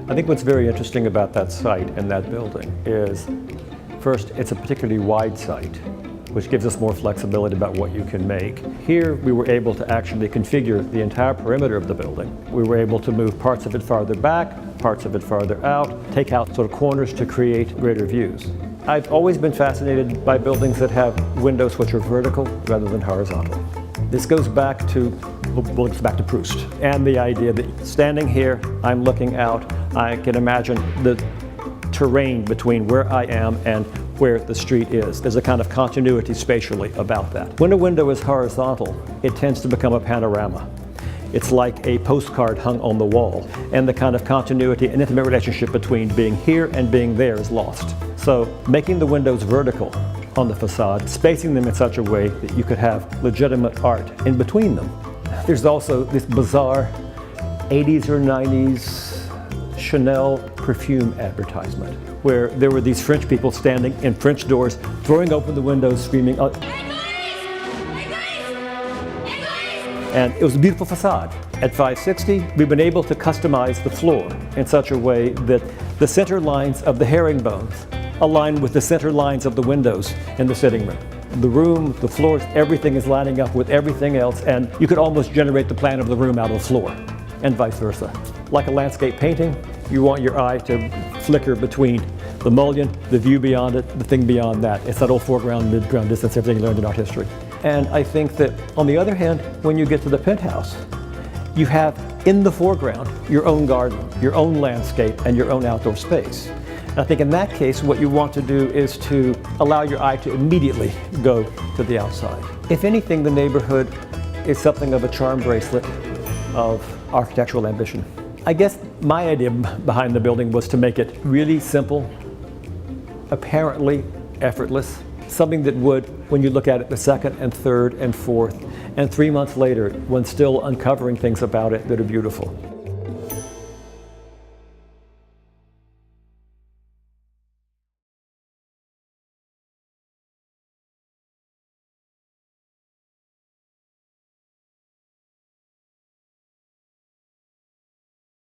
I think what's very interesting about that site and that building is, first, it's a particularly wide site, which gives us more flexibility about what you can make. Here, we were able to actually configure the entire perimeter of the building. We were able to move parts of it farther back, parts of it farther out, take out sort of corners to create greater views. I've always been fascinated by buildings that have windows which are vertical rather than horizontal. This goes back to Proust and the idea that standing here, I'm looking out, I can imagine the terrain between where I am and where the street is. There's a kind of continuity spatially about that. When a window is horizontal, it tends to become a panorama. It's like a postcard hung on the wall, and the kind of continuity and intimate relationship between being here and being there is lost. So making the windows vertical on the facade, spacing them in such a way that you could have legitimate art in between them. There's also this bizarre 80s or 90s Chanel perfume advertisement, where there were these French people standing in French doors, throwing open the windows, screaming, and it was a beautiful facade. At 560, we've been able to customize the floor in such a way that the center lines of the herringbones align with the center lines of the windows in the sitting room. The room, the floors, everything is lining up with everything else, and you could almost generate the plan of the room out of the floor, and vice versa. Like a landscape painting, you want your eye to flicker between the mullion, the view beyond it, the thing beyond that. It's that old foreground, midground distance, everything you learned in art history. And I think that, on the other hand, when you get to the penthouse, you have in the foreground your own garden, your own landscape, and your own outdoor space. And I think in that case, what you want to do is to allow your eye to immediately go to the outside. If anything, the neighborhood is something of a charm bracelet of architectural ambition. I guess my idea behind the building was to make it really simple, apparently effortless, something that would, when you look at it the second and third and fourth, and 3 months later, when still uncovering things about it that are beautiful.